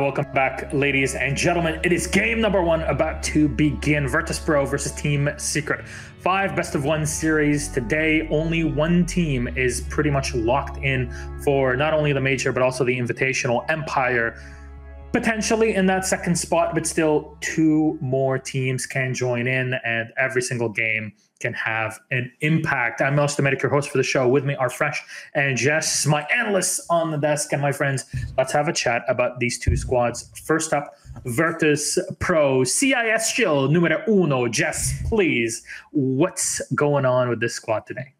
welcome back, ladies and gentlemen. It is game number 1 about to begin. VIRTUS.PRO versus Team Secret. 5 best-of-1 series today. Only one team is pretty much locked in for not only the major, but also the Invitational. Empire potentially in that second spot, but still 2 more teams can join in, and every single game can have an impact. I'm Mel Stamatic, your host for the show. With me are Fresh and Jess, my analysts on the desk. And my friends, let's have a chat about these 2 squads. First up, VIRTUS.PRO, CIS Chill, numero uno. Jess, please, what's going on with this squad today?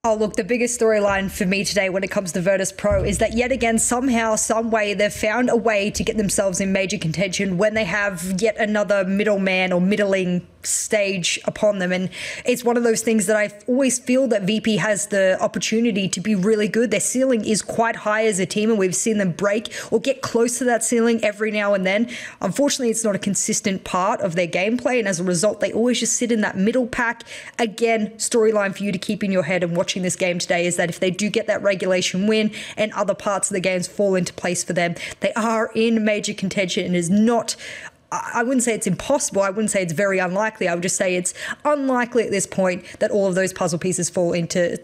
Oh, look, the biggest storyline for me today when it comes to VIRTUS.PRO is that yet again, somehow, some way, they've found a way to get themselves in major contention when they have yet another middleman or middling stage upon them. And it's one of those things that I always feel that VP has the opportunity to be really good. Their ceiling is quite high as a team, and we've seen them break or get close to that ceiling every now and then. Unfortunately, it's not a consistent part of their gameplay, and as a result, they always just sit in that middle pack. Again, storyline for you to keep in your head and watching this game today is that if they do get that regulation win and other parts of the games fall into place for them, they are in major contention, and is not, I wouldn't say it's impossible. I wouldn't say it's very unlikely. I would just say it's unlikely at this point that all of those puzzle pieces fall into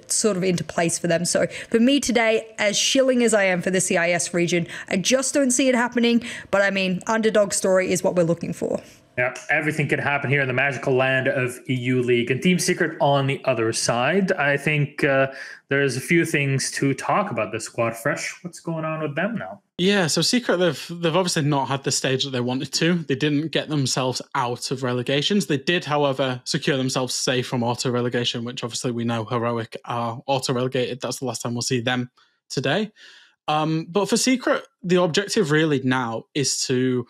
place for them. So for me today, as shilling as I am for the CIS region, I just don't see it happening. But I mean, underdog story is what we're looking for. Yeah, everything can happen here in the magical land of EU League. And Team Secret on the other side, I think there's a few things to talk about this squad. Fresh, what's going on with them now? Yeah, so Secret, they've obviously not had the stage that they wanted to. They didn't get themselves out of relegations. They did, however, secure themselves safe from auto-relegation, which obviously we know Heroic are auto-relegated. That's the last time we'll see them today. But for Secret, the objective really now is to,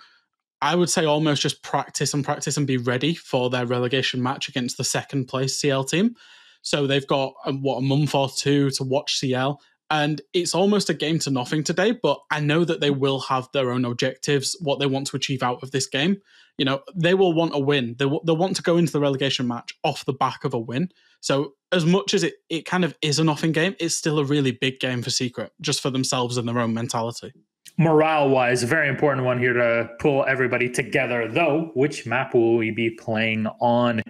I would say, almost just practice and be ready for their relegation match against the second place CL team. So they've got, a month or 2 to watch CL. And it's almost a game to nothing today, but I know that they will have their own objectives, what they want to achieve out of this game. You know, they will want a win. They'll want to go into the relegation match off the back of a win. So as much as it kind of is a nothing game, it's still a really big game for Secret, just for themselves and their own mentality. Morale-wise, a very important one here to pull everybody together, though. Which map will we be playing on?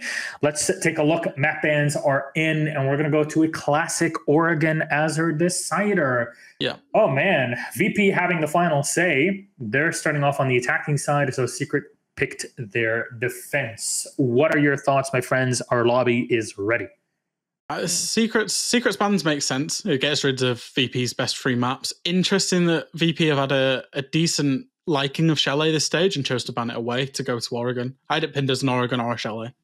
Let's take a look. Map bans are in, and we're going to go to a classic Oregon as our decider. Yeah. Oh, man. VP having the final say. They're starting off on the attacking side, so Secret picked their defense. What are your thoughts, my friends? Our lobby is ready. Secret's bans make sense. It gets rid of VP's best 3 maps. Interesting that VP have had a decent liking of Chalet this stage and chose to ban it away to go to Oregon. I had it pinned as an Oregon or a Chalet.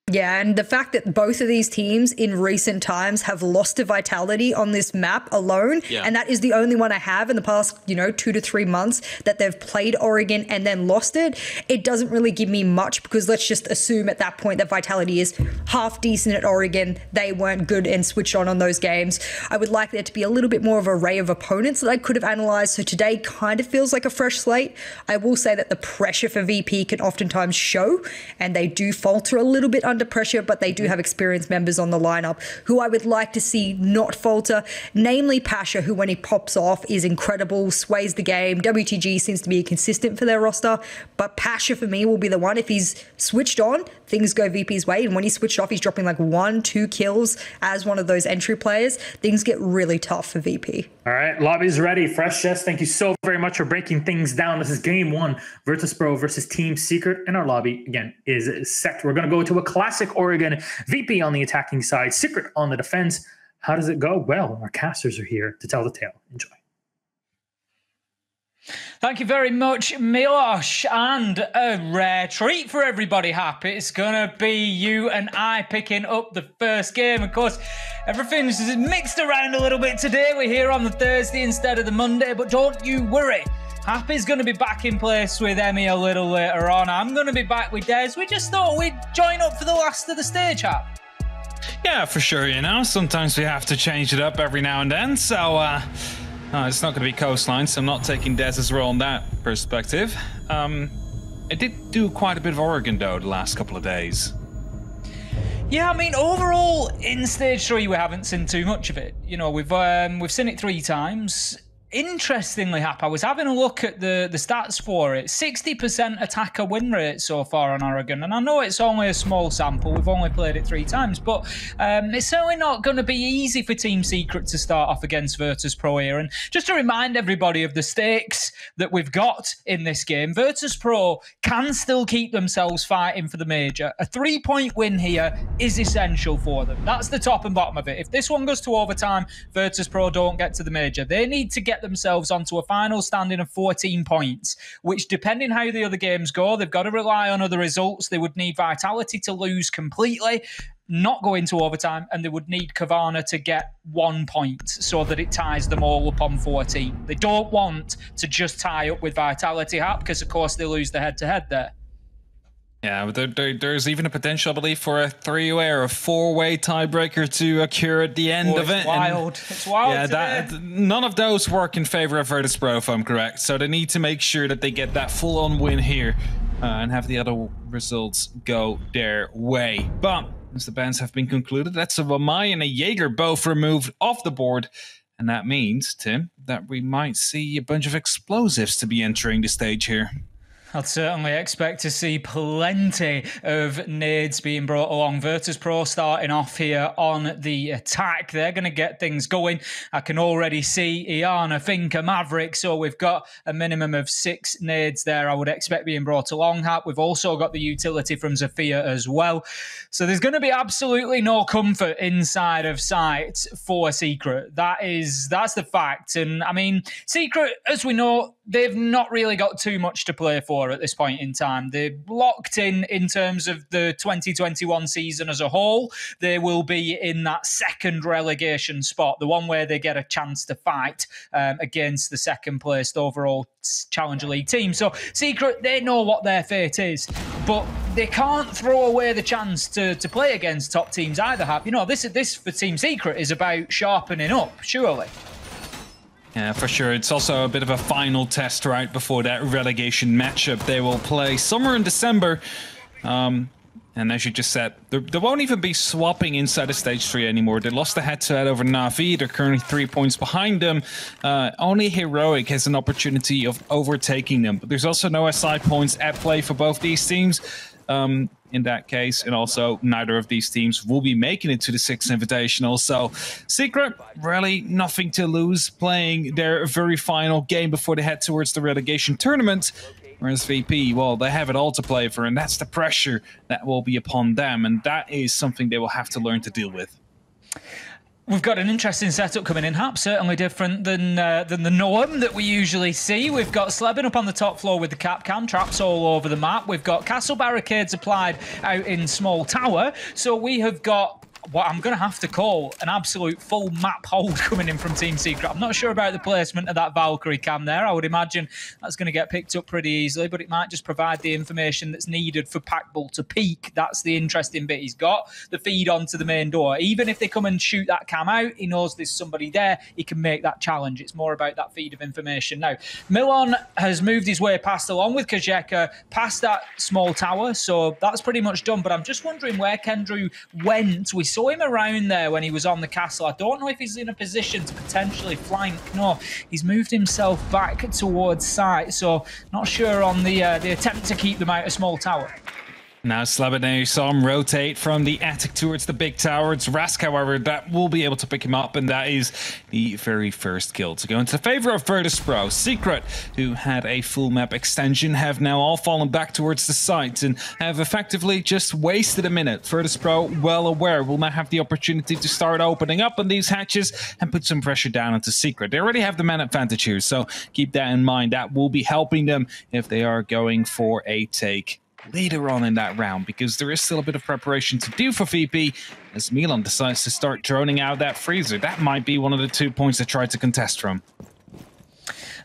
Yeah, and the fact that both of these teams in recent times have lost to Vitality on this map alone, and that is the only one I have in the past, 2 to 3 months that they've played Oregon and then lost it. It doesn't really give me much, because let's just assume at that point that Vitality is half decent at Oregon. They weren't good and switched on those games. I would like there to be a little bit more of an array of opponents that I could have analyzed. So today kind of feels like a fresh slate. I will say that the pressure for VP can oftentimes show, and they do falter a little bit under pressure, but they do have experienced members on the lineup who I would like to see not falter, namely Pasha, who when he pops off is incredible, sways the game. WTG seems to be consistent for their roster, but Pasha for me will be the one. If he's switched on, things go VP's way, and when he's switched off, he's dropping like 1-2 kills as one of those entry players. Things get really tough for VP. All right, lobby's ready. Fresh, Jess, thank you so very much for breaking things down. This is game 1, VIRTUS.PRO versus Team Secret, and our lobby, again, is set. We're going to go to a classic Oregon. VP on the attacking side, Secret on the defense. How does it go? Well, our casters are here to tell the tale. Enjoy. Thank you very much, Milosh, and a rare treat for everybody happy. It's gonna be you and I picking up the first game. Of course, everything's mixed around a little bit today. We're here on the Thursday instead of the Monday, but don't you worry. Happy's going to be back in place with Emmy a little later on. I'm going to be back with Des. We just thought we'd join up for the last of the stage, Hap. Yeah, for sure, sometimes we have to change it up every now and then, so it's not going to be Coastline, so I'm not taking Dez's role in that perspective. I did do quite a bit of Oregon, though, the last couple of days. Yeah, I mean, overall, in Stage 3, we haven't seen too much of it. We've seen it 3 times. interestingly, Hap, I was having a look at the stats for it. 60% attacker win rate so far on Oregon. And I know it's only a small sample. We've only played it 3 times. But it's certainly not going to be easy for Team Secret to start off against VIRTUS.PRO here. And just to remind everybody of the stakes that we've got in this game, VIRTUS.PRO can still keep themselves fighting for the major. A 3-point win here is essential for them. That's the top and bottom of it. If this one goes to overtime, VIRTUS.PRO don't get to the major. They need to get themselves onto a final standing of 14 points, which, depending how the other games go, they've got to rely on other results. They would need Vitality to lose completely, not go into overtime, and they would need Kavana to get 1 point so that it ties them all up on 14. They don't want to just tie up with Vitality, Hap, because of course they lose the head-to-head there. Yeah, but there's even a potential, I believe, for a 3-way or a 4-way tiebreaker to occur at the end of it. It's wild. Yeah, none of those work in favor of VIRTUS.PRO, if I'm correct. So they need to make sure that they get that full-on win here and have the other results go their way. But as the bans have been concluded, that's a Vamai and a Jaeger both removed off the board. And that means, Tim, that we might see a bunch of explosives to be entering the stage here. I'd certainly expect to see plenty of nades being brought along. VIRTUS.PRO starting off here on the attack. They're going to get things going. I can already see Iana, Finka, Maverick. So we've got a minimum of 6 nades there I would expect being brought along. We've also got the utility from Zafia as well. So there's going to be absolutely no comfort inside of sight for Secret. That's the fact. And I mean, Secret, as we know, they've not really got too much to play for at this point in time. They're locked in terms of the 2021 season as a whole. They will be in that second relegation spot, the one where they get a chance to fight against the second placed overall Challenger League team. So Secret, they know what their fate is, but they can't throw away the chance to play against top teams either, Hap. You know, this for Team Secret is about sharpening up, surely. Yeah, for sure. It's also a bit of a final test right before that relegation matchup they will play somewhere in December. And as you just said, they won't even be swapping inside of Stage 3 anymore. They lost the head-to-head over Na'Vi. They're currently 3 points behind them. Only Heroic has an opportunity of overtaking them. But there's also no SI points at play for both these teams. In that case, and also neither of these teams will be making it to the 6th Invitational. So Secret, really nothing to lose playing their very final game before they head towards the relegation tournament. Whereas VP, well, they have it all to play for, and that's the pressure that will be upon them, and that is something they will have to learn to deal with. We've got an interesting setup coming in, Hap. Certainly different than the norm that we usually see. We've got Slebin up on the top floor with the cap cam, traps all over the map. We've got castle barricades applied out in small tower. So we have got what I'm going to have to call an absolute full map hold coming in from Team Secret. I'm not sure about the placement of that Valkyrie cam there. I would imagine that's going to get picked up pretty easily, but it might just provide the information that's needed for Packbull to peek. That's the interesting bit. He's got the feed onto the main door. Even if they come and shoot that cam out, he knows there's somebody there. He can make that challenge. It's more about that feed of information. Now, Milon has moved his way past, along with Kajeka, past that small tower, so that's pretty much done. But I'm just wondering where Kendrew went. We saw him around there when he was on the castle. I don't know if he's in a position to potentially flank. No, he's moved himself back towards site, so not sure on the attempt to keep them out of small tower. Now Slabadane saw him rotate from the attic towards the big tower. It's Rask, however, that will be able to pick him up, and that is the very first kill to go into favor of VIRTUS.PRO. Secret, who had a full map extension, have now all fallen back towards the site and have effectively just wasted a minute. VIRTUS.PRO, well aware, will now have the opportunity to start opening up on these hatches and put some pressure down onto Secret. They already have the man advantage here, so keep that in mind. That will be helping them if they are going for a take later on in that round, because there is still a bit of preparation to do for VP as Milan decides to start droning out that freezer. That might be one of the 2 points they tried to contest from.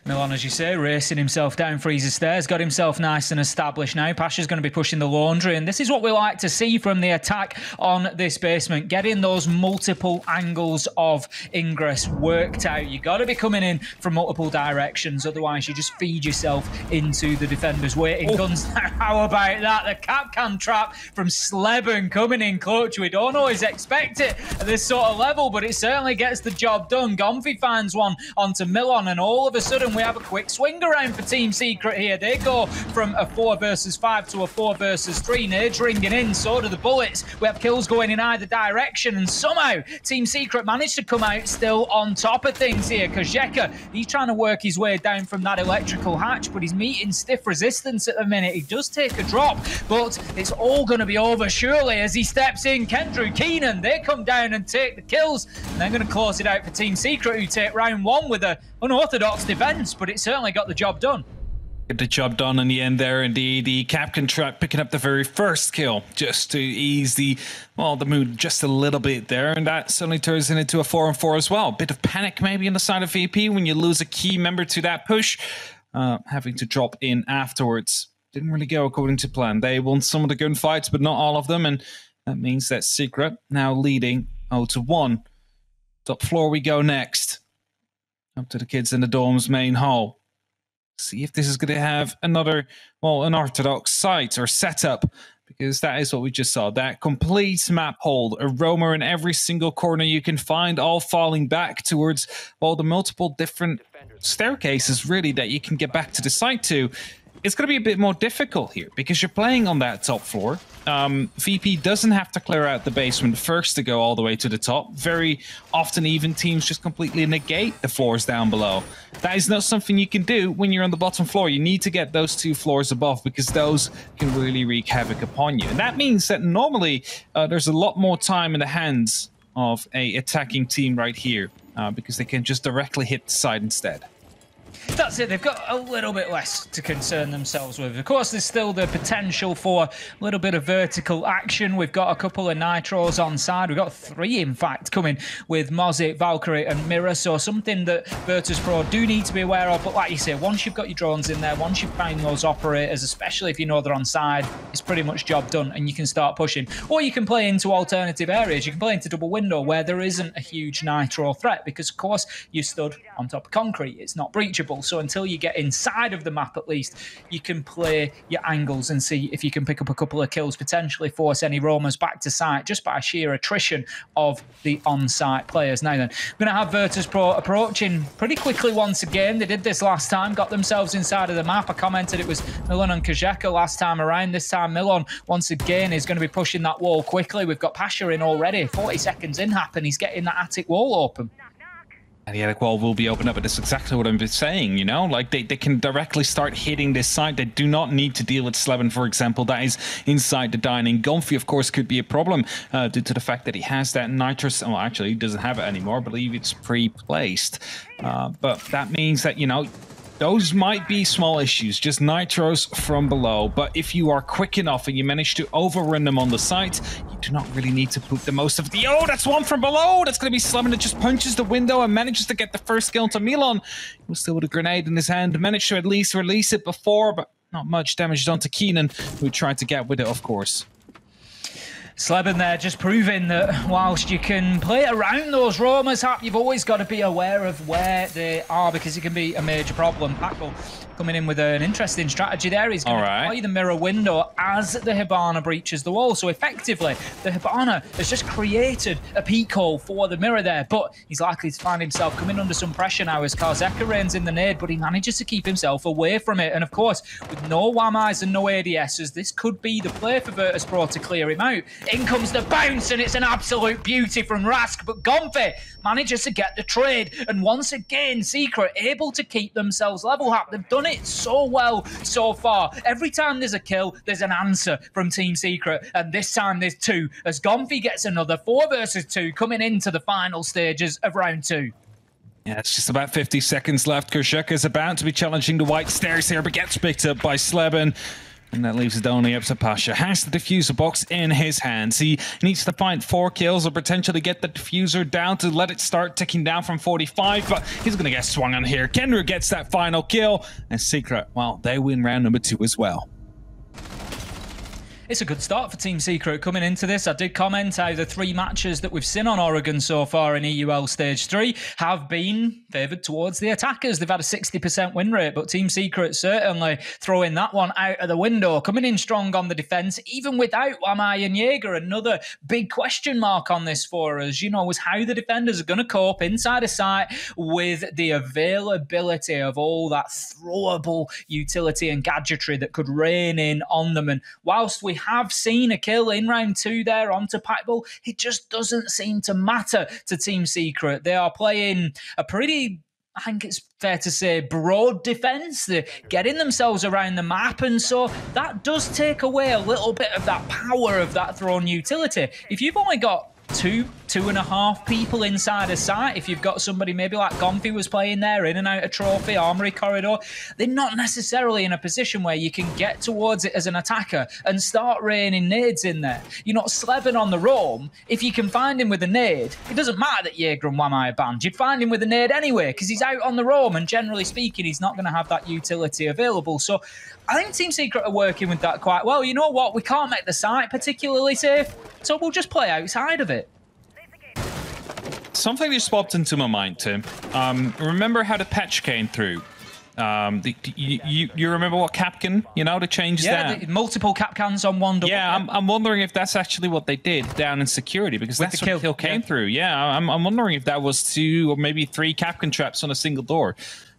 Milan, as you say, racing himself down Freezer stairs, got himself nice and established now. Pasha's going to be pushing the laundry, and this is what we like to see from the attack on this basement, getting those multiple angles of ingress worked out. You got to be coming in from multiple directions, otherwise you just feed yourself into the defenders waiting guns. How about that? The Capcan trap from Sleben coming in clutch. We don't always expect it at this sort of level, but it certainly gets the job done. Gomfi finds one onto Milan, and all of a sudden we have a quick swing around for Team Secret here. They go from a 4 versus 5 to a 4 versus 3. Nades ringing in, so do the bullets. We have kills going in either direction, and somehow Team Secret managed to come out still on top of things here. Kozheka, he's trying to work his way down from that electrical hatch, but he's meeting stiff resistance at the minute. He does take a drop, but it's all going to be over surely as he steps in. Kendrew, Keenan, they come down and take the kills, and they're going to close it out for Team Secret, who take round 1 with an unorthodox defense, but it certainly got the job done. Get the job done in the end there, indeed. The Capcan trap picking up the very first kill just to ease the mood just a little bit there, and that suddenly turns it into a 4-on-4 as well. Bit of panic maybe on the side of VP when you lose a key member to that push, having to drop in afterwards. Didn't really go according to plan. They won some of the gunfights, but not all of them, and that means that Secret now leading 0-1. Top floor we go next. Up to the kids in the dorm's main hall. See if this is going to have another, unorthodox site or setup, because that is what we just saw. That complete map hold, a roamer in every single corner you can find, all falling back towards, the multiple different staircases, really, that you can get back to the site to. It's going to be a bit more difficult here because you're playing on that top floor. VP doesn't have to clear out the basement first to go all the way to the top. Very often, even teams just completely negate the floors down below. That is not something you can do when you're on the bottom floor. You need to get those 2 floors above because those can really wreak havoc upon you. And that means that normally there's a lot more time in the hands of a attacking team right here because they can just directly hit the side instead. That's it. They've got a little bit less to concern themselves with. Of course, there's still the potential for a little bit of vertical action. We've got a couple of nitros on side. We've got 3, in fact, coming with Mozzie, Valkyrie, and Mirror. So something that VIRTUS.PRO do need to be aware of. But like you say, once you've got your drones in there, once you find those operators, especially if you know they're on side, it's pretty much job done, and you can start pushing. Or you can play into alternative areas. You can play into double window where there isn't a huge nitro threat because, of course, you stood on top of concrete. It's not breachable. So until you get inside of the map, at least, you can play your angles and see if you can pick up a couple of kills, potentially force any roamers back to site just by sheer attrition of the on-site players. Now then, we're going to have VIRTUS.PRO approaching pretty quickly once again. They did this last time, got themselves inside of the map. I commented it was Milan and Kozheka last time around. This time, Milan, once again, is going to be pushing that wall quickly. We've got Pasha in already. 40 seconds in happen. He's getting that attic wall open. And the attic wall will be opened up, but that's exactly what I'm saying, you know? Like, they can directly start hitting this site. They do not need to deal with Sleben, for example. That is inside the dining. Gomfi, of course, could be a problem due to the fact that he has that nitrous... Well, actually, he doesn't have it anymore. I believe it's pre-placed. But that means that, you know, those might be small issues, just nitros from below. But if you are quick enough and you manage to overrun them on the site, you do not really need to put the most of the... Oh, that's one from below! That's going to be Sleben that just punches the window and manages to get the first kill to Milan. He was still with a grenade in his hand, managed to at least release it before, but not much damage done to Keenan, who tried to get with it, of course. Sleben there just proving that whilst you can play around those roamers, you've always got to be aware of where they are because it can be a major problem. Packle coming in with an interesting strategy there. He's going to deploy the mirror window as the Hibana breaches the wall. So effectively, the Hibana has just created a peek hole for the mirror there, but he's likely to find himself coming under some pressure now as Karzeka reigns in the nade, but he manages to keep himself away from it. And of course, with no WAMIs and no ADSs, this could be the play for VIRTUS.PRO to clear him out. In comes the bounce, and it's an absolute beauty from Rask, but Gomfi manages to get the trade. And once again, Secret able to keep themselves level. They've done it so well so far. Every time there's a kill, there's an answer from Team Secret, and this time there's 2, as Gomfi gets another 4 versus 2 coming into the final stages of round 2. Yeah, it's just about 50 seconds left. Kozheka is about to be challenging the white stairs here, but gets picked up by Sleben. And that leaves it only up to Pasha. Has the diffuser box in his hands. He needs to find 4 kills or potentially get the diffuser down to let it start ticking down from 45, but he's going to get swung on here. Kendra gets that final kill, and Secret, well, they win round number 2 as well. It's a good start for Team Secret coming into this. I did comment how the 3 matches that we've seen on Oregon so far in EUL Stage 3 have been favoured towards the attackers. They've had a 60% win rate, but Team Secret certainly throwing that one out of the window, coming in strong on the defence, even without Wamai and Jaeger. Another big question mark on this for us, you know, was how the defenders are going to cope inside a site with the availability of all that throwable utility and gadgetry that could rain in on them. And whilst we have seen a kill in round 2 there onto Packbull, it just doesn't seem to matter to Team Secret. They are playing a pretty, I think it's fair to say, broad defense. They're getting themselves around the map, and so that does take away a little bit of that power of that thrown utility. If you've only got 2.5 people inside a site, if you've got somebody maybe like Gonfi was playing there, in and out of trophy, armory corridor, they're not necessarily in a position where you can get towards it as an attacker and start raining nades in there. You're not Sleben on the roam. If you can find him with a nade, it doesn't matter that Jaeger and Wamai are banned. You'd find him with a nade anyway, because he's out on the roam, and generally speaking, he's not going to have that utility available. So I think Team Secret are working with that quite well. You know what? We can't make the site particularly safe, so we'll just play outside of it. Something just popped into my mind, Tim. Remember how the patch came through? You remember what Capcan, you know, to change that? Yeah, multiple Capcans on one door. Yeah, I'm wondering if that's actually what they did down in security, because that's what the kill came through. Yeah, I'm wondering if that was 2 or maybe 3 Capcan traps on a single door.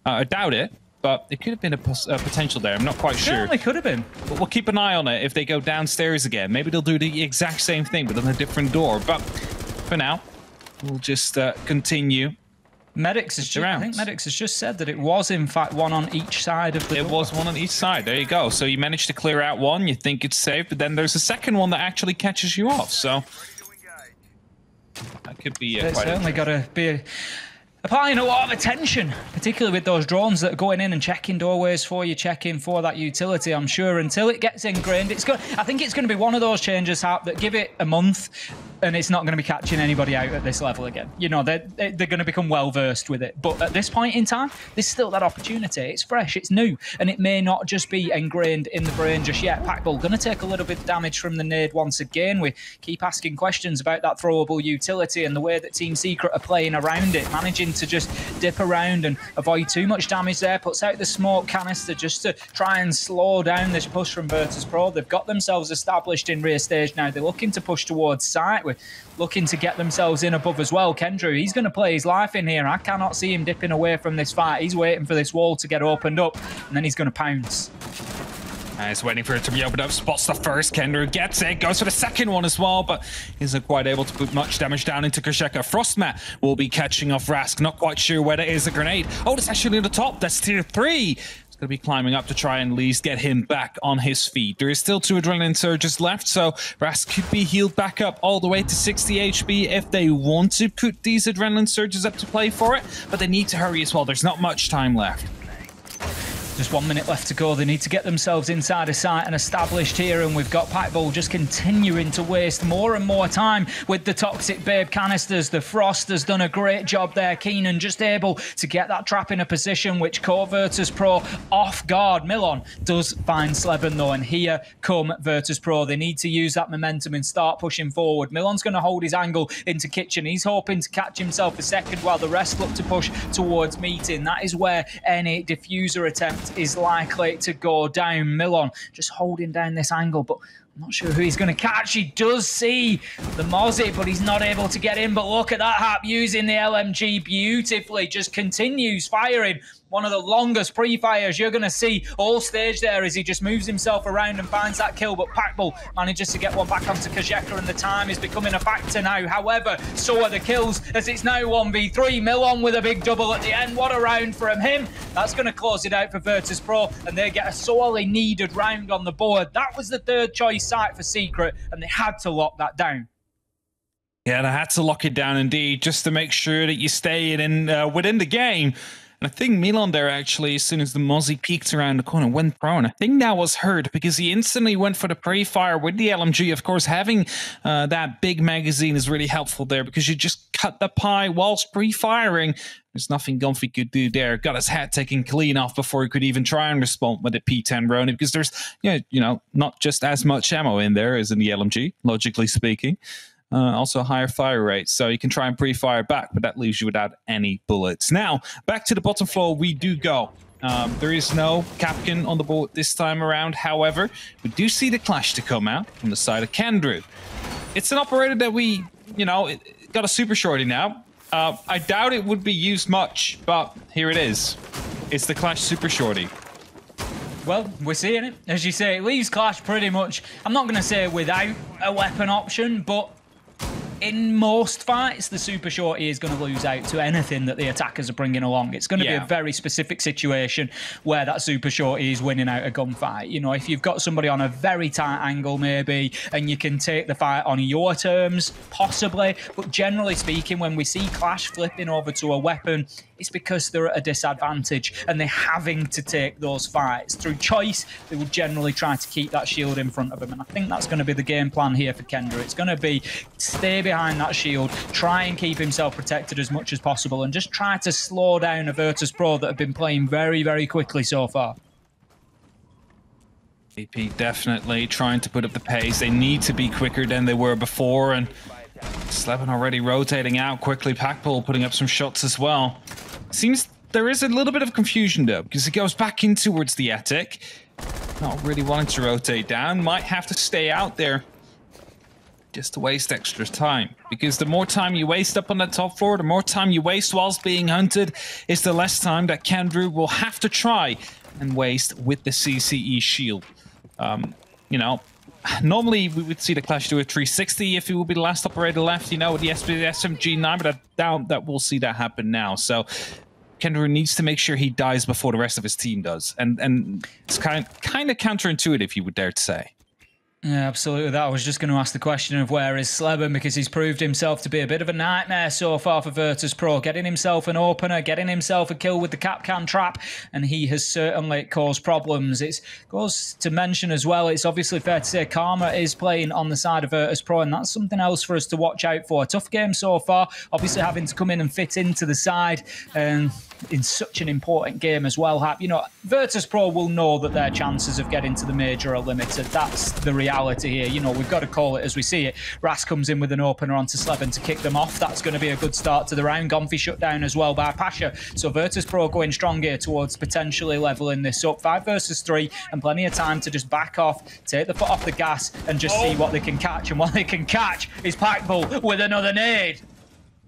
I doubt it, but it could have been a potential there. I'm not quite sure. Certainly could have been. But we'll keep an eye on it if they go downstairs again. Maybe they'll do the exact same thing, but on a different door. But for now, we'll just continue. Medics has I think Medics has just said that it was, in fact, 1 on each side of the door. It was 1 on each side. There you go. So you managed to clear out 1. You think it's safe, but then there's a second one that actually catches you off. So that could be it's quite certainly got to be applying a lot of attention, particularly with those drones that are going in and checking doorways for you, checking for that utility. I'm sure until it gets ingrained, I think it's going to be one of those changes, Hap, that give it a month and it's not going to be catching anybody out at this level again. You know, they're going to become well versed with it. But at this point in time, there's still that opportunity. It's fresh, it's new, and it may not just be ingrained in the brain just yet. Packbull going to take a little bit of damage from the nade once again. We keep asking questions about that throwable utility and the way that Team Secret are playing around it, managing to just dip around and avoid too much damage there. Puts out the smoke canister just to try and slow down this push from VIRTUS.PRO. They've got themselves established in rear stage now. They're looking to push towards site. We're looking to get themselves in above as well. Kendra, he's going to play his life in here. I cannot see him dipping away from this fight. He's waiting for this wall to get opened up, and then he's going to pounce. He's waiting for it to be opened up. Spots the first. Kendra gets it. Goes for the second one as well, but isn't quite able to put much damage down into Kersheka. Frostmat will be catching off Rask. Not quite sure where that is. A grenade. Oh, it's actually on the top. That's tier 3. He's going to be climbing up to try and at least get him back on his feet. There is still 2 adrenaline surges left, so Rask could be healed back up all the way to 60 HP if they want to put these adrenaline surges up to play for it, but they need to hurry as well. There's not much time left. Just 1 minute left to go. They need to get themselves inside a site and established here, and we've got Packbull just continuing to waste more and more time with the Toxic Babe canisters. The Frost has done a great job there. Keenan just able to get that trap in a position which caught VIRTUS.PRO off guard. Milon does find Sleben though, and here come VIRTUS.PRO. They need to use that momentum and start pushing forward. Milon's going to hold his angle into Kitchen. He's hoping to catch himself a second while the rest look to push towards meeting. That is where any diffuser attempt is likely to go down. Milon just holding down this angle, but I'm not sure who he's going to catch. He does see the Mozzie, but he's not able to get in. But look at that, Hap using the LMG beautifully. Just continues firing. One of the longest pre-fires you're going to see all stage there as he just moves himself around and finds that kill. But Packbull manages to get one back onto Kajeka, and the time is becoming a factor now. However, so are the kills as it's now 1v3. Milon with a big double at the end. What a round from him. That's going to close it out for VIRTUS.PRO, and they get a sorely needed round on the board. That was the 3rd choice site for Secret, and they had to lock that down. Yeah, they had to lock it down indeed, just to make sure that you stay within the game. I think Milan there actually, as soon as the Mozzie peeked around the corner, went prone. I think that was hurt because he instantly went for the pre-fire with the LMG. Of course, having that big magazine is really helpful there because you just cut the pie whilst pre-firing. There's nothing Gumphy could do there. Got his hat taken clean off before he could even try and respond with the P10 Roni because there's, not just as much ammo in there as in the LMG, logically speaking. Also a higher fire rate, so you can try and pre-fire back, but that leaves you without any bullets. Now, back to the bottom floor we do go. There is no Capkin on the board this time around. However, we do see the clash to come out from the side of Kendrew. It's an operator that we, got a super shorty now. I doubt it would be used much, but here it is. It's the Clash super shorty. Well, we're seeing it. As you say, it leaves Clash pretty much, I'm not going to say without a weapon option, but in most fights, the super shorty is going to lose out to anything that the attackers are bringing along. It's going to be a very specific situation where that super shorty is winning out a gunfight. If you've got somebody on a very tight angle, maybe, and you can take the fight on your terms, possibly. But generally speaking, when we see Clash flipping over to a weapon, it's because they're at a disadvantage and they're having to take those fights. Through choice, they will generally try to keep that shield in front of them. And I think that's going to be the game plan here for Kendra. It's going to be stay behind that shield, try and keep himself protected as much as possible, and just try to slow down a VIRTUS.PRO that have been playing very, very quickly so far. AP definitely trying to put up the pace. They need to be quicker than they were before, and Slevin already rotating out quickly. Packbull putting up some shots as well. Seems there is a little bit of confusion though, because he goes back in towards the attic. Not really wanting to rotate down. Might have to stay out there just to waste extra time. Because the more time you waste up on that top floor, the more time you waste whilst being hunted, is the less time that Kendrew will have to try and waste with the CCE shield. Normally we would see the Clash do a 360 if it would be the last operator left, with the SMG9, but I doubt that we'll see that happen now. So Kendrew needs to make sure he dies before the rest of his team does. And it's kind of counterintuitive, you would dare to say. Yeah, absolutely. That I was just going to ask the question of where is Sleben, because he's proved himself to be a bit of a nightmare so far for VIRTUS.PRO, getting himself an opener, getting himself a kill with the Capcan trap, and he has certainly caused problems. It goes to mention as well, it's obviously fair to say Karma is playing on the side of VIRTUS.PRO, and that's something else for us to watch out for. A tough game so far, obviously having to come in and fit into the side, and in such an important game as well. VIRTUS.PRO will know that their chances of getting to the major are limited. That's the reality here. We've got to call it as we see it. Ras comes in with an opener onto Slevin to kick them off. That's going to be a good start to the round. Gonfi shut down as well by Pasha. So VIRTUS.PRO going strong here towards potentially leveling this up. 5 versus 3 and plenty of time to just back off, take the foot off the gas and just see what they can catch. And what they can catch is Packbull with another nade.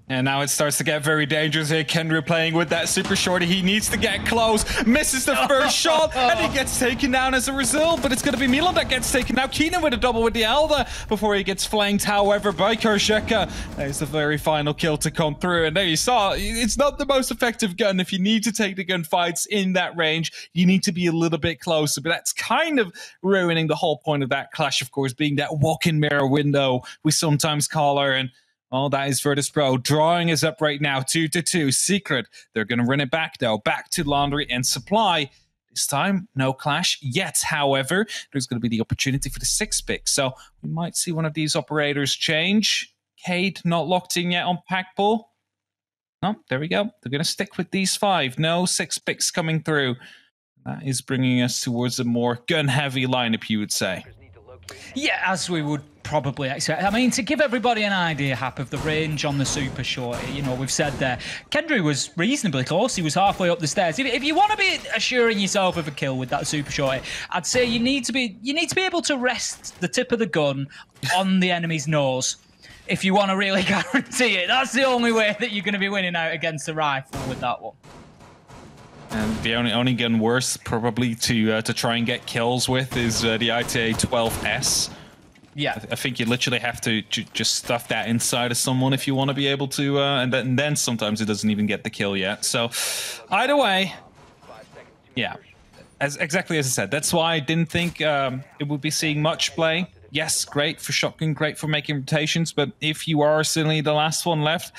And now it starts to get very dangerous here. Kendra playing with that super shorty. He needs to get close. Misses the first shot, and he gets taken down as a result. But it's going to be Milan that gets taken out. Keenan with a double with the Elva before he gets flanked, however, by Karsheka. There's the very final kill to come through. And there you saw, it's not the most effective gun. If you need to take the gunfights in that range, you need to be a little bit closer. But that's kind of ruining the whole point of that clash, of course, being that walk-in mirror window we sometimes call her. And oh, that is VIRTUS.PRO drawing us up right now, 2-2. Secret, they're going to run it back, though. Back to Laundry and Supply. This time, no clash yet. However, there's going to be the opportunity for the 6 pick. So we might see one of these operators change. Cade not locked in yet on Packbull. No, there we go. They're going to stick with these 5. No 6 picks coming through. That is bringing us towards a more gun-heavy lineup, you would say. Yeah, as we would probably expect. I mean, to give everybody an idea, Hap, of the range on the super shorty, we've said there, Kendry was reasonably close. He was halfway up the stairs. If you want to be assuring yourself of a kill with that super shorty, I'd say you need to be able to rest the tip of the gun on the enemy's nose. If you want to really guarantee it, that's the only way that you're going to be winning out against a rifle with that one. And the only gun worse probably to try and get kills with is the ITA 12S. Yeah, I think you literally have to just stuff that inside of someone if you want to be able to, and then sometimes it doesn't even get the kill yet. So either way, yeah, exactly as I said. That's why I didn't think it would be seeing much play. Yes, great for shotgun, great for making rotations, but if you are certainly the last one left,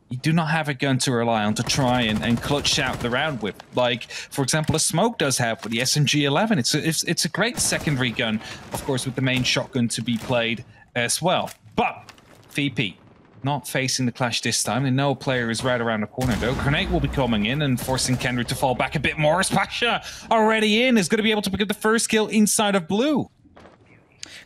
you do not have a gun to rely on to try and clutch out the round with. Like, for example, a Smoke does have with the SMG-11. It's a great secondary gun, of course, with the main shotgun to be played as well. But VP not facing the clash this time. They know a player is right around the corner, though. Grenade will be coming in and forcing Kendrick to fall back a bit more. Pasha already in, is going to be able to pick up the first kill inside of blue.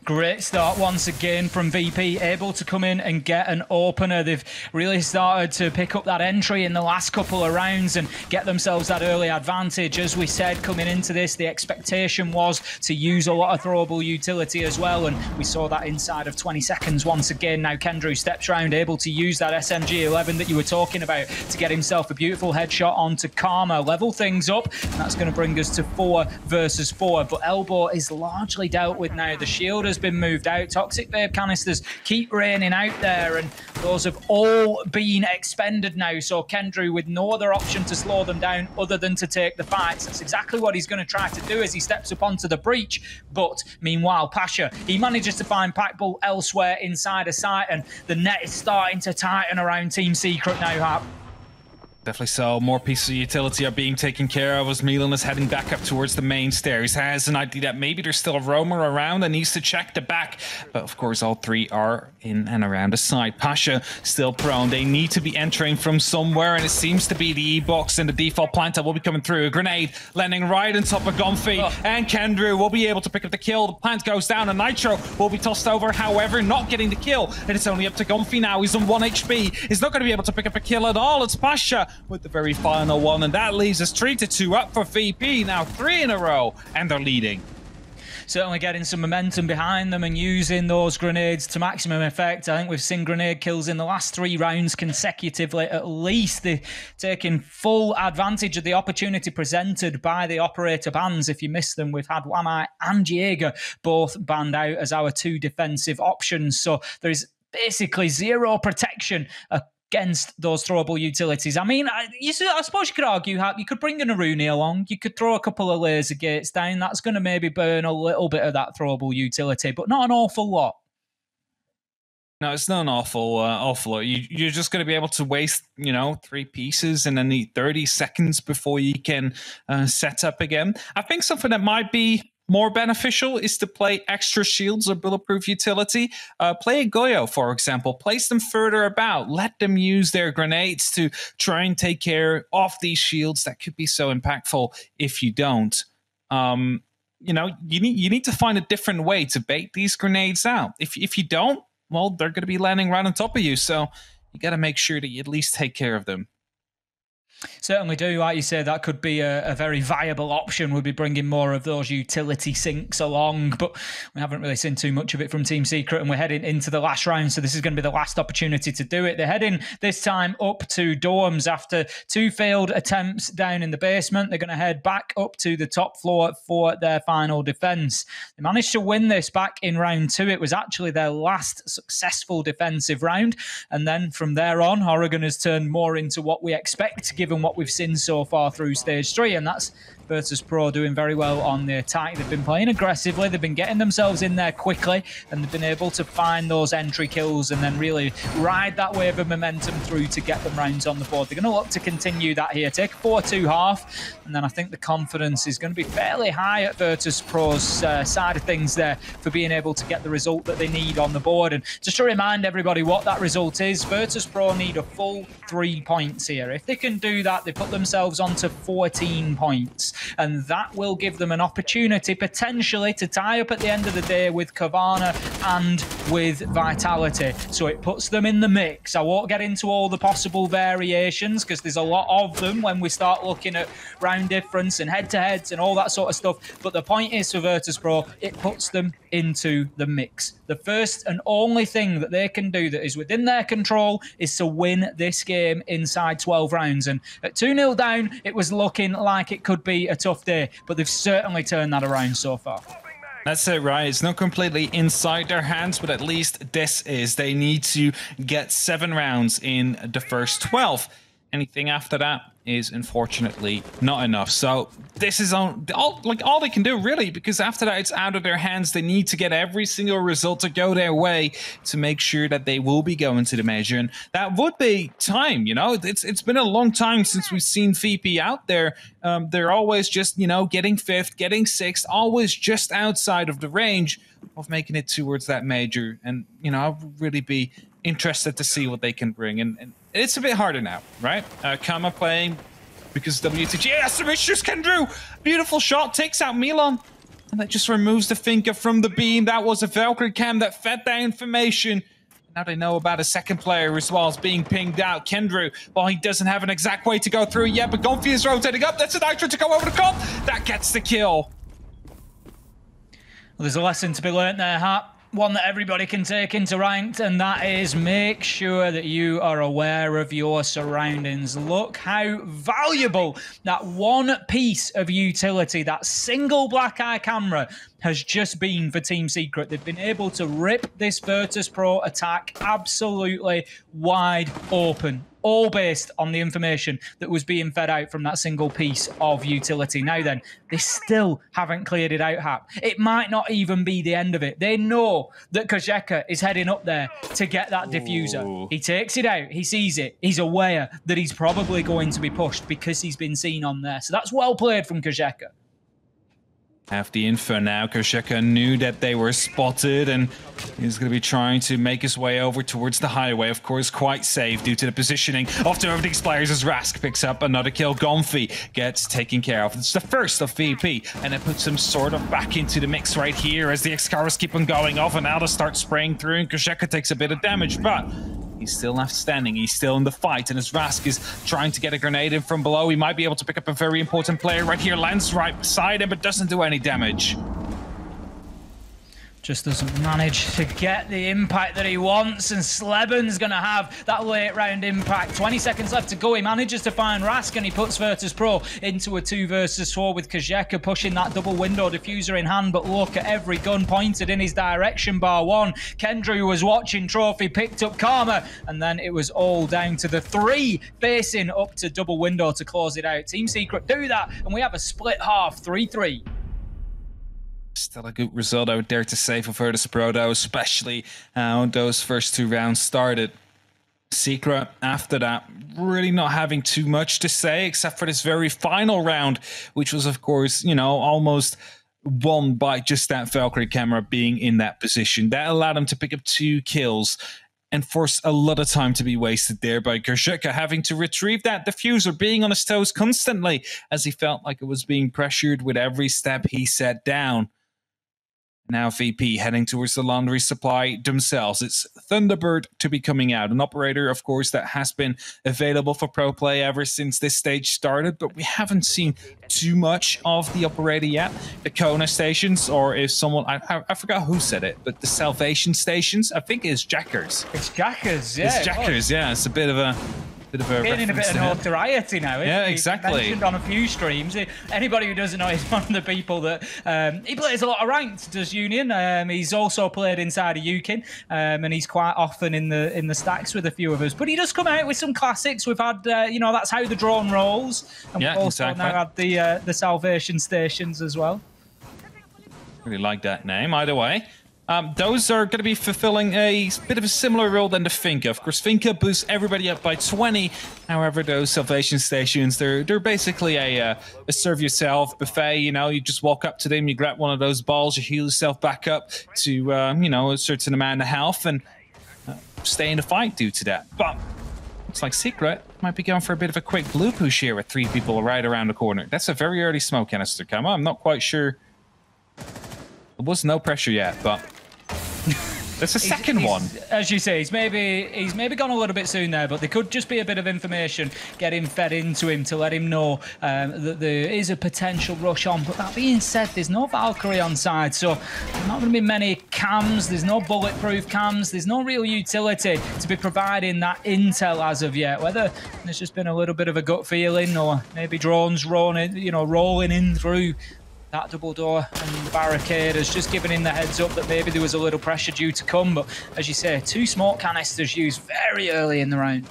Great start once again from VP, able to come in and get an opener. They've really started to pick up that entry in the last couple of rounds and get themselves that early advantage. As we said, coming into this, the expectation was to use a lot of throwable utility as well, and we saw that inside of 20 seconds once again. Now Kendrew steps round, able to use that SMG-11 that you were talking about to get himself a beautiful headshot onto Karma, level things up, and that's going to bring us to 4 versus 4. But Elbow is largely dealt with now. The shield has been moved out. Toxic Vape canisters keep raining out there, and those have all been expended now. So Kendrew with no other option to slow them down other than to take the fights. That's exactly what he's going to try to do as he steps up onto the breach. But meanwhile, Pasha, he manages to find Packbull elsewhere inside a site, and the net is starting to tighten around Team Secret now, Hap. Definitely so. More pieces of utility are being taken care of as Milan is heading back up towards the main stairs. Has an idea that maybe there's still a roamer around and needs to check the back. But of course, all three are in and around the side. Pasha still prone. They need to be entering from somewhere, and it seems to be the E-box and the default plant that will be coming through. A grenade landing right on top of Gomfi, and Kendrew will be able to pick up the kill. The plant goes down, and Nitro will be tossed over, however, not getting the kill. And it's only up to Gomfi now. He's on 1 HP. He's not going to be able to pick up a kill at all. It's Pasha with the very final one, and that leaves us 3-2 up for VP, now 3 in a row, and they're leading. Certainly getting some momentum behind them and using those grenades to maximum effect. I think we've seen grenade kills in the last 3 rounds consecutively. At least they're taking full advantage of the opportunity presented by the operator bans. If you miss them, we've had Wamai and Jaeger both banned out as our 2 defensive options. So there's basically zero protection against those throwable utilities. I mean, I suppose you could argue, you could bring an Aruni along, you could throw a couple of laser gates down, that's going to maybe burn a little bit of that throwable utility, but not an awful lot. No, it's not an awful lot. You're just going to be able to waste, 3 pieces and then need 30 seconds before you can set up again. I think something that might be more beneficial is to play extra shields or bulletproof utility. Play Goyo, for example. Place them further about. Let them use their grenades to try and take care of these shields. That could be so impactful if you don't. You need to find a different way to bait these grenades out. If you don't, well, they're going to be landing right on top of you. So you got to make sure that you at least take care of them. Certainly do. Like you say, that could be a very viable option. We'll be bringing more of those utility sinks along, but we haven't really seen too much of it from Team Secret, and we're heading into the last round, so this is going to be the last opportunity to do it. They're heading this time up to dorms after 2 failed attempts down in the basement. They're going to head back up to the top floor for their final defense. They managed to win this back in round 2. It was actually their last successful defensive round, and then from there on, Oregon has turned more into what we expect, given what we've seen so far through stage 3, and that's VIRTUS.PRO doing very well on the attack. They've been playing aggressively, they've been getting themselves in there quickly, and they've been able to find those entry kills and then really ride that wave of momentum through to get them rounds on the board. They're going to look to continue that here, take a 4-2 half, and then I think the confidence is going to be fairly high at VIRTUS.PRO's side of things there for being able to get the result that they need on the board. And just to remind everybody what that result is, VIRTUS.PRO need a full 3 points here. If they can do that, they put themselves onto 14 points. And that will give them an opportunity potentially to tie up at the end of the day with Kavana and with Vitality. So it puts them in the mix. I won't get into all the possible variations because there's a lot of them when we start looking at round difference and head-to-heads and all that sort of stuff. But the point is for VIRTUS.PRO, it puts them into the mix. The first and only thing that they can do that is within their control is to win this game inside 12 rounds. And at 2-0 down, it was looking like it could be a tough day, but they've certainly turned that around so far. That's it, right? It's not completely inside their hands, but at least this is. They need to get 7 rounds in the first 12. Anything after that is unfortunately not enough. So this is all they can do really, because after that it's out of their hands. They need to get every single result to go their way to make sure that they will be going to the major, and that would be time. You know, it's been a long time since we've seen VP out there. They're always just, you know, getting 5th, getting 6th, always just outside of the range of making it towards that major. And you know, I'll really be interested to see what they can bring. And it's a bit harder now, right? Kama playing because WTG. Yes, the Mistress Kendrew! Beautiful shot, takes out Milan. And that just removes the Finka from the beam. That was a Valkyrie cam that fed that information. Now they know about a second player as well as being pinged out. Kendrew, well, he doesn't have an exact way to go through yet, but Gonfi is rotating up. That's a Nitro to go over the comp. That gets the kill. Well, there's a lesson to be learnt there, Hap. One that everybody can take into ranked, and that is make sure that you are aware of your surroundings. Look how valuable that one piece of utility, that single black eye camera, has just been for Team Secret. They've been able to rip this VIRTUS.PRO attack absolutely wide open, all based on the information that was being fed out from that single piece of utility. Now then, they still haven't cleared it out, Hap. It might not even be the end of it. They know that Kozheka is heading up there to get that diffuser. He takes it out, he sees it, he's aware that he's probably going to be pushed because he's been seen on there. So that's well played from Kozheka. Have the info now. Kozheka knew that they were spotted, and he's going to be trying to make his way over towards the highway. Of course, quite safe due to the positioning of two of these players as Rask picks up another kill. Gonfi gets taken care of. It's the first of VP, and it puts him sort of back into the mix right here as the Excaliburs keep on going off, and now they start spraying through, and Kozheka takes a bit of damage, but he's still left standing. He's still in the fight, and as Rask is trying to get a grenade in from below, he might be able to pick up a very important player right here. Lands right beside him, but doesn't do any damage. Just doesn't manage to get the impact that he wants, and Sleben's going to have that late round impact. 20 seconds left to go. He manages to find Rask, and he puts VIRTUS.PRO into a 2 versus 4 with Kozheka pushing that double window diffuser in hand. But look at every gun pointed in his direction, bar one. Kendrew was watching Trophy, picked up Karma, and then it was all down to the 3 facing up to double window to close it out. Team Secret do that, and we have a split half, 3-3. Still a good result, I would dare to say, for VIRTUS.PRO, though, especially how those first 2 rounds started. Secret, after that, really not having too much to say, except for this very final round, which was, of course, you know, almost won by just that Valkyrie camera being in that position. That allowed him to pick up 2 kills and forced a lot of time to be wasted there by Kozheka, having to retrieve that diffuser, being on his toes constantly as he felt like it was being pressured with every step he set down. Now VP heading towards the laundry supply themselves. It's Thunderbird to be coming out. An operator, of course, that has been available for pro play ever since this stage started, but we haven't seen too much of the operator yet. The Kona stations, or if someone, I forgot who said it, but the Salvation stations, I think it's Jackers. It's Jackers, yeah. It's Jackers, yeah. It's a bit of a... Getting a bit of notoriety now, isn't yeah, he? exactly. Mentioned on a few streams. Anybody who doesn't know, he's one of the people that he plays a lot of ranked, does Union. He's also played inside of UKIN, and he's quite often in the stacks with a few of us. But he does come out with some classics. We've had, you know, that's how the drone rolls, and yeah, we've also exactly. now had the Salvation stations as well. Really like that name, either way. Those are going to be fulfilling a bit of a similar role than the Finka. Of course, Finka boosts everybody up by 20. However, those Salvation stations, they're basically a serve-yourself buffet. You know, you just walk up to them, you grab one of those balls, you heal yourself back up to, you know, a certain amount of health and stay in the fight due to that. But looks like Secret might be going for a bit of a quick blue push here with 3 people right around the corner. That's a very early smoke canister, Kama. I'm not quite sure. There was no pressure yet, but that's a second one. As you say, he's maybe gone a little bit soon there, but there could just be a bit of information getting fed into him to let him know that there is a potential rush on. But that being said, there's no Valkyrie on side, so there's not going to be many cams. There's no bulletproof cams. There's no real utility to be providing that intel as of yet. Whether there's just been a little bit of a gut feeling, or maybe drones rolling in through that double door and the barricade has just given him the heads up that maybe there was a little pressure due to come. But as you say, 2 smoke canisters used very early in the round.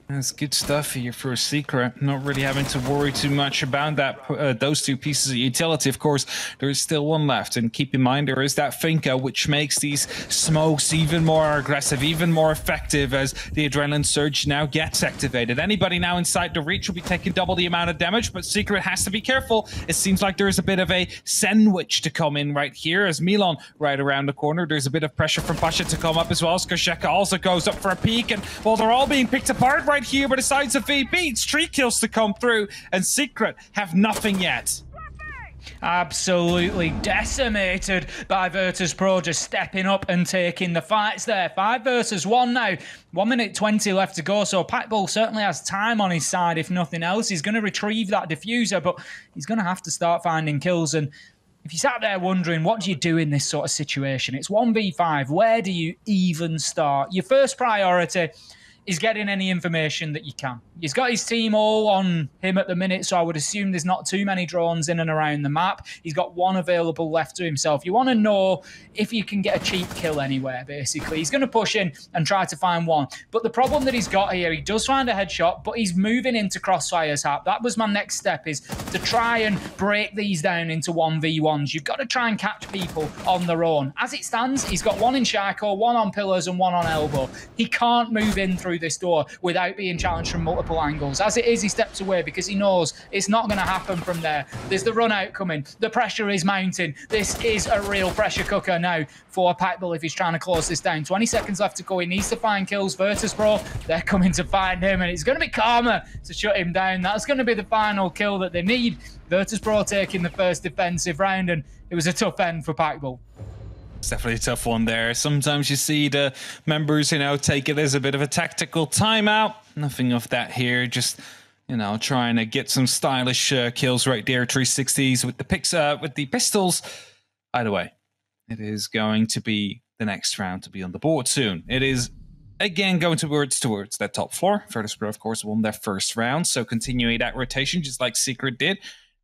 That's good stuff here for a Secret. Not really having to worry too much about that. Those two pieces of utility. Of course, there is still one left. And keep in mind, there is that Finka, which makes these smokes even more aggressive, even more effective as the Adrenaline Surge now gets activated. Anybody now inside the reach will be taking double the amount of damage, but Secret has to be careful. It seems like there is a bit of a sandwich to come in right here as Milan right around the corner. There's a bit of pressure from Pasha to come up as well. Skosheka also goes up for a peek, and well, they're all being picked apart right here by the sides of VB. It's 3 kills to come through, and Secret have nothing yet. Absolutely decimated by VIRTUS.PRO, just stepping up and taking the fights there. 5 versus 1 now. 1 minute 20 left to go, so Packbull certainly has time on his side, if nothing else. He's going to retrieve that diffuser, but he's going to have to start finding kills. And if you sat there wondering, what do you do in this sort of situation? It's 1v5. Where do you even start? Your first priority is getting any information that you can. He's got his team all on him at the minute, so I would assume there's not too many drones in and around the map. He's got 1 available left to himself. You want to know if you can get a cheap kill anywhere, basically. He's going to push in and try to find one. But the problem that he's got here, he does find a headshot, but he's moving into Crossfire's hat. That was my next step, is to try and break these down into 1v1s. You've got to try and catch people on their own. As it stands, he's got 1 in Shaco, 1 on pillars, and 1 on elbow. He can't move in through this door without being challenged from multiple angles. As it is, he steps away because he knows it's not going to happen from there. There's the run out coming. The pressure is mounting. This is a real pressure cooker now for Packbull if he's trying to close this down. 20 seconds left to go. He needs to find kills. VIRTUS.PRO, they're coming to find him, and it's going to be Karma to shut him down. That's going to be the final kill that they need. VIRTUS.PRO taking the first defensive round, and it was a tough end for Packbull. It's definitely a tough one there. Sometimes you see the members, take it as a bit of a tactical timeout. Nothing of that here. Just, trying to get some stylish kills right there. 360s with the pistols. Either way, it is going to be the next round to be on the board soon. It is again going towards that top floor. VIRTUS.PRO, of course, won their first round, so continuing that rotation just like Secret did.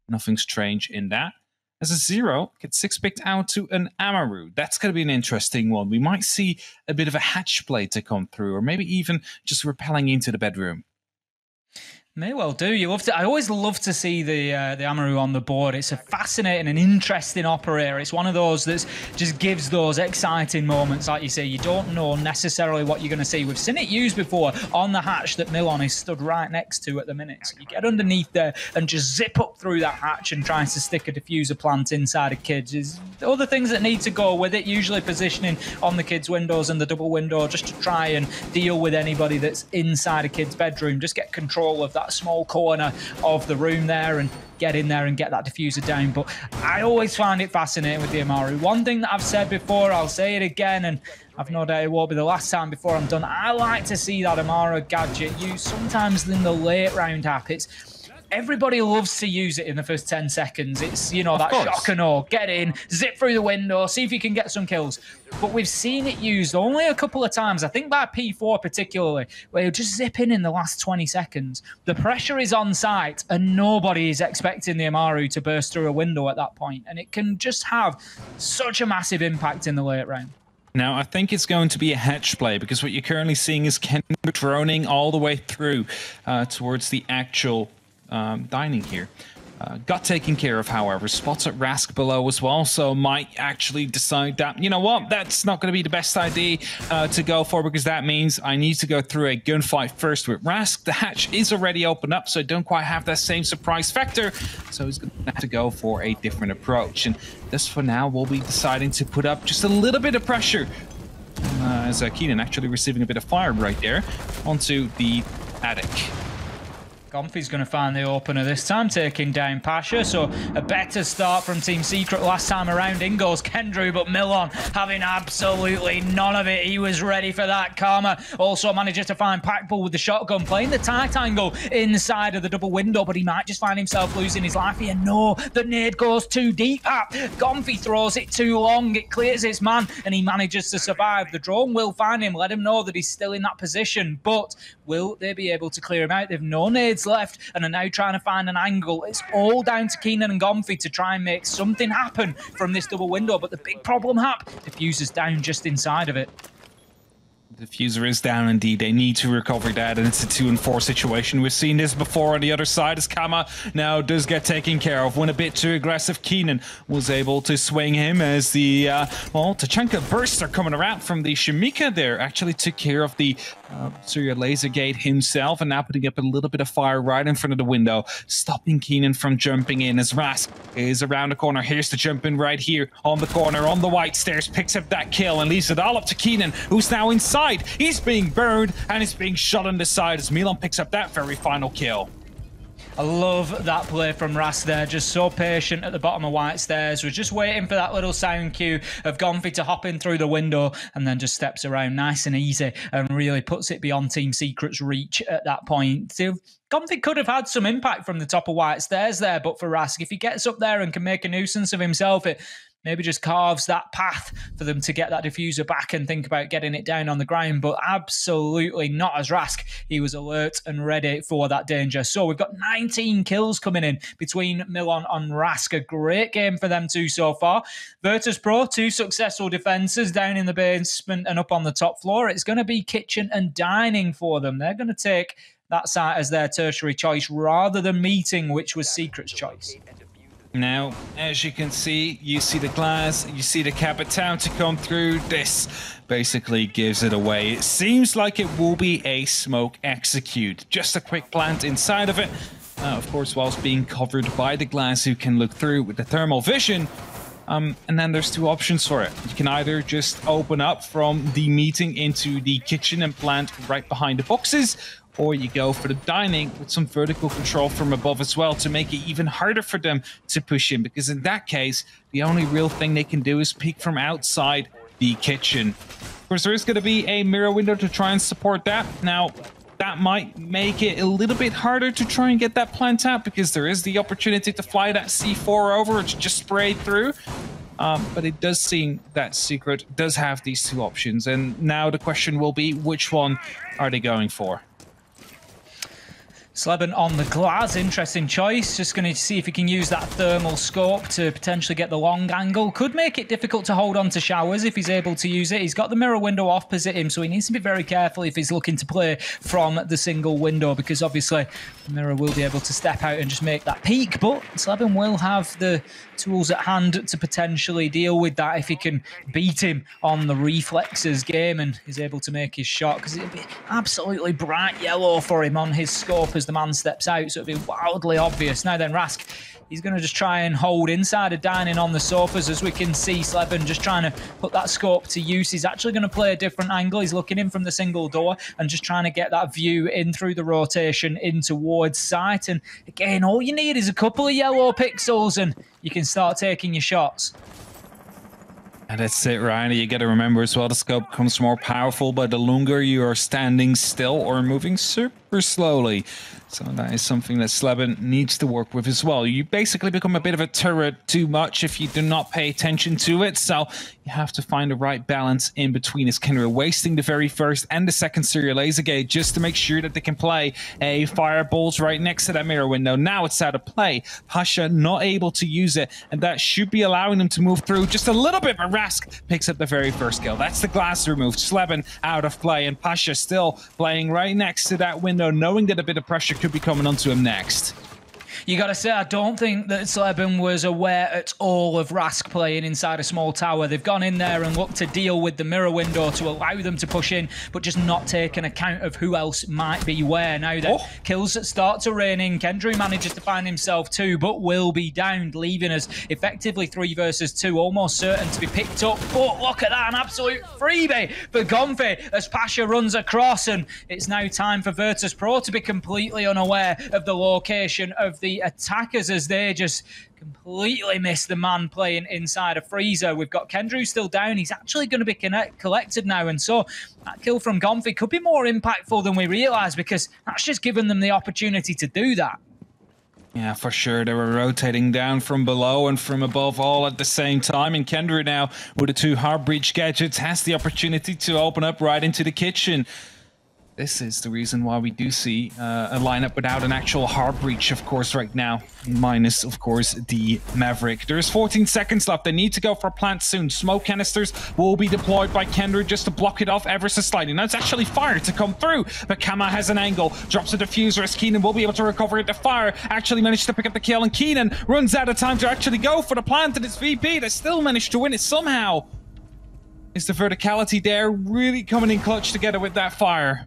Nothing strange in that. As a 0, gets 6 picked out to an Amaru. That's going to be an interesting one. We might see a bit of a hatch play to come through, or maybe even just repelling into the bedroom. May well do. I always love to see the Amaru on the board. It's a fascinating and interesting operator. It's one of those that just gives those exciting moments. Like you say, you don't know necessarily what you're going to see. We've seen it used before on the hatch that Milan is stood right next to at the minute. So you get underneath there and just zip up through that hatch and trying to stick a diffuser plant inside a kid's. There's other things that need to go with it, usually positioning on the kid's windows and the double window just to try and deal with anybody that's inside a kid's bedroom. Just get control of that small corner of the room there and get in there and get that diffuser down. But I always find it fascinating with the Amaru. One thing that I've said before, I'll say it again, and I've no doubt it won't be the last time before I'm done. I like to see that Amaru gadget used sometimes in the late round hack. Everybody loves to use it in the first 10 seconds. It's, that shock and awe. Get in, zip through the window, see if you can get some kills. But we've seen it used only a couple of times, I think by P4 particularly, where you just zip in the last 20 seconds. The pressure is on site, and nobody is expecting the Amaru to burst through a window at that point. And it can just have such a massive impact in the late round. Now, I think it's going to be a hatch play, because what you're currently seeing is Kendra droning all the way through towards the actual dining here. Got taken care of, however. Spots at Rask below as well, so might actually decide that, that's not going to be the best idea to go for, because that means I need to go through a gunfight first with Rask. The hatch is already opened up, so I don't quite have that same surprise factor, so he's going to have to go for a different approach. And this, for now, will be deciding to put up just a little bit of pressure, as Keenan actually receiving a bit of fire right there onto the attic. Comfy's going to find the opener this time, taking down Pasha. So a better start from Team Secret last time around. In goes Kendrew, but Milan having absolutely none of it. He was ready for that. Karma also manages to find Packbull with the shotgun, playing the tight angle inside of the double window, but he might just find himself losing his life here. No, the nade goes too deep. Comfy throws it too long. It clears his man, and he manages to survive. The drone will find him, let him know that he's still in that position, but will they be able to clear him out? They've no nades left and are now trying to find an angle. It's all down to Keenan and Comfy to try and make something happen from this double window, but the big problem, diffuser's down just inside of it. The diffuser is down indeed. They need to recover that, and it's a 2-4 situation. We've seen this before on the other side as Kama now does get taken care of. When a bit too aggressive, Keenan was able to swing him as the, Tachanka bursts are coming around from the Shamika there. Actually took care of the Surya Laser Gate himself, and now putting up a little bit of fire right in front of the window, stopping Keenan from jumping in as Rask is around the corner. Here's the jump in right here on the corner, on the white stairs, picks up that kill and leaves it all up to Keenan, who's now inside. He's being burned and he's being shot on the side as Milan picks up that very final kill. I love that play from Ras there, just so patient at the bottom of white stairs. We're just waiting for that little sound cue of Gonfi to hop in through the window and then just steps around nice and easy and really puts it beyond Team Secret's reach at that point. So Gonfi could have had some impact from the top of white stairs there, but for Rask, if he gets up there and can make a nuisance of himself, it maybe just carves that path for them to get that diffuser back and think about getting it down on the ground, but absolutely not as Rask. He was alert and ready for that danger. So we've got 19 kills coming in between Milan and Rask. A great game for them two so far. VIRTUS.PRO, 2 successful defenses down in the basement and up on the top floor. It's going to be kitchen and dining for them. They're going to take that site as their tertiary choice rather than meeting, which was Secret's choice. Now, as you can see, you see the glass, you see the Capital to come through. This basically gives it away. It seems like it will be a smoke execute. Just a quick plant inside of it. Of course, whilst being covered by the glass, you can look through with the thermal vision. And then there's 2 options for it. You can either just open up from the meeting into the kitchen and plant right behind the boxes, or you go for the dining with some vertical control from above as well to make it even harder for them to push in, because in that case, the only real thing they can do is peek from outside the kitchen. Of course, there is going to be a mirror window to try and support that. Now, that might make it a little bit harder to try and get that plant out, because there is the opportunity to fly that C4 over or to just spray through. But it does seem that Secret does have these 2 options, and now the question will be, which one are they going for? Sleben on the glass, interesting choice. Just going to see if he can use that thermal scope to potentially get the long angle. Could make it difficult to hold on to showers if he's able to use it. He's got the mirror window opposite him, so he needs to be very careful if he's looking to play from the single window, because obviously the mirror will be able to step out and just make that peak. But Sleben will have the tools at hand to potentially deal with that if he can beat him on the reflexes game and is able to make his shot, because it'll be absolutely bright yellow for him on his scope as the man steps out, so it'll be wildly obvious. Now then, Rask, he's going to just try and hold inside of dining on the sofas, as we can see Sleben just trying to put that scope to use. He's actually going to play a different angle. He's looking in from the single door and just trying to get that view in through the rotation in towards sight. And again, all you need is a couple of yellow pixels and you can start taking your shots. And that's it, Ryan. You got to remember as well, the scope becomes more powerful by the longer you are standing still or moving super slowly. So that is something that Sleben needs to work with as well. You basically become a bit of a turret too much if you do not pay attention to it. So you have to find the right balance in between. Is Kenra wasting the very first and the second serial laser gate just to make sure that they can play a fireballs right next to that mirror window? Now it's out of play. Pasha not able to use it, and that should be allowing them to move through just a little bit. But Rask picks up the very first kill. That's the glass removed. Sleben out of play, and Pasha still playing right next to that window, knowing that a bit of pressure could be coming onto him next. You got to say, I don't think that Sleben was aware at all of Rask playing inside a small tower. They've gone in there and looked to deal with the mirror window to allow them to push in, but just not taken account of who else might be where. Now that kills start to rain in, Kendrew manages to find himself 2, but will be downed, leaving us effectively 3 versus 2, almost certain to be picked up. But look at that, an absolute freebie for Gonfi as Pasha runs across, and it's now time for VIRTUS.PRO to be completely unaware of the location of the attackers as they just completely miss the man playing inside a freezer. We've got Kendrew still down. He's actually going to be collected now, and so that kill from Gonfi could be more impactful than we realise, because that's just given them the opportunity to do that. Yeah, for sure. They were rotating down from below and from above all at the same time. And Kendrew now, with the 2 hard breach gadgets, has the opportunity to open up right into the kitchen. This is the reason why we do see a lineup without an actual hard breach, of course, right now. Minus, of course, the Maverick. There's 14 seconds left. They need to go for a plant soon. Smoke canisters will be deployed by Kendra just to block it off ever so slightly. Now it's actually fire to come through, but Kama has an angle. Drops a diffuser as Keenan will be able to recover it. The fire actually managed to pick up the kill, and Keenan runs out of time to actually go for the plant, and it's VP that still managed to win it somehow. Is the verticality there really coming in clutch together with that fire?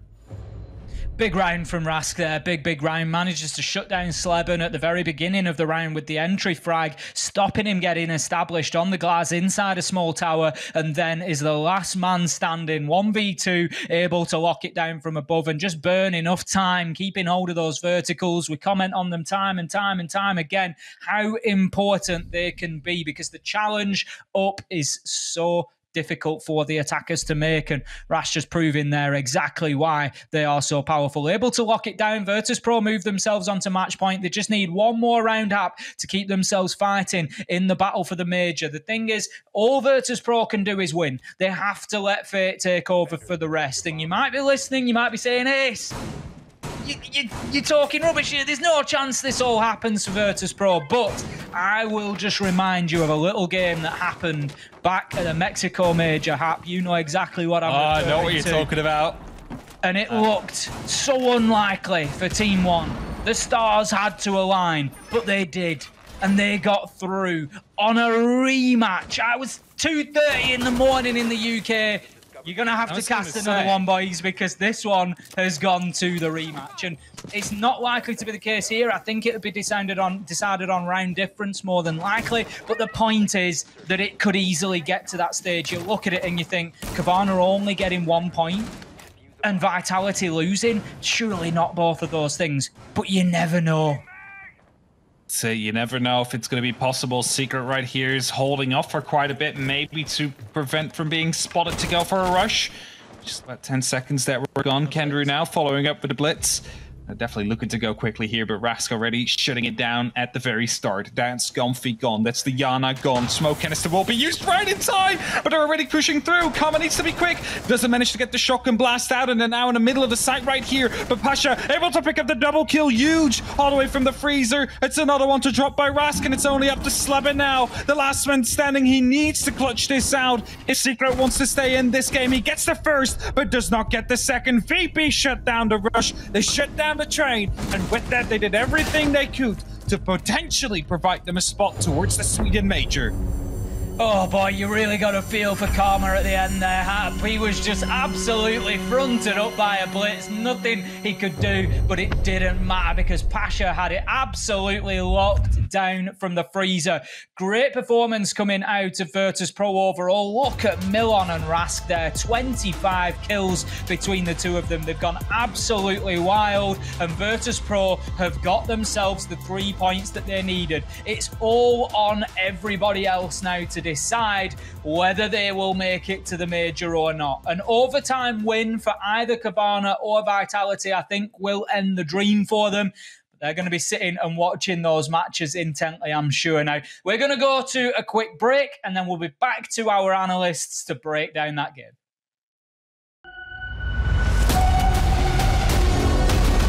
Big round from Rask there. Big round. Manages to shut down Sleben at the very beginning of the round with the entry frag, stopping him getting established on the glass inside a small tower, and then is the last man standing, 1v2, able to lock it down from above and just burn enough time, keeping hold of those verticals. We comment on them time and time again, how important they can be, because the challenge up is so difficult for the attackers to make, and Rash just proving there exactly why they are so powerful. Able to lock it down. VIRTUS.PRO move themselves onto match point. They just need one more round up to keep themselves fighting in the battle for the major. The thing is, all VIRTUS.PRO can do is win. They have to let fate take over for the rest. And you might be listening, you might be saying, Ace, you're talking rubbish here. There's no chance this all happens for VIRTUS.PRO, but I will just remind you of a little game that happened back at the Mexico Major. Hap, you know exactly what I'm referring to. I know what you're talking about. And it looked so unlikely for Team 1. The stars had to align, but they did. And they got through on a rematch. I was 2:30 in the morning in the UK. You're going to have to cast another one, boys, because this one has gone to the rematch. And it's not likely to be the case here. I think it would be decided on round difference more than likely. But the point is that it could easily get to that stage. You look at it and you think, Cabana only getting 1 point and Vitality losing. Surely not both of those things. But you never know. So you never know if it's going to be possible. Secret right here is holding off for quite a bit, maybe to prevent from being spotted to go for a rush. Just about 10 seconds that we're gone. Kendra now following up with the blitz. Definitely looking to go quickly here, but Rask already shutting it down at the very start. That's Gomfy gone. That's the Yana gone. Smoke canister will be used right in time, but they're already pushing through. Kama needs to be quick. Doesn't manage to get the shotgun blast out, and they're now in the middle of the site right here. But Pasha able to pick up the double kill. Huge. All the way from the freezer. It's another one to drop by Rask, and it's only up to Sleben now. The last man standing. He needs to clutch this out. If Secret wants to stay in this game, he gets the first, but does not get the second. VP shut down the rush. They shut down the train, and with that they did everything they could to potentially provide them a spot towards the Sweden Major. Oh boy, you really got to feel for Karma at the end there, Hap. He was just absolutely fronted up by a blitz. Nothing he could do, but it didn't matter because Pasha had it absolutely locked down from the freezer. Great performance coming out of VIRTUS.PRO overall. Look at Milon and Rask there. 25 kills between the two of them. They've gone absolutely wild, and VIRTUS.PRO have got themselves the 3 points that they needed. It's all on everybody else now to decide whether they will make it to the major or not. An overtime win for either Cabana or Vitality, I think, will end the dream for them. But they're going to be sitting and watching those matches intently, I'm sure. Now, we're going to go to a quick break, and then we'll be back to our analysts to break down that game.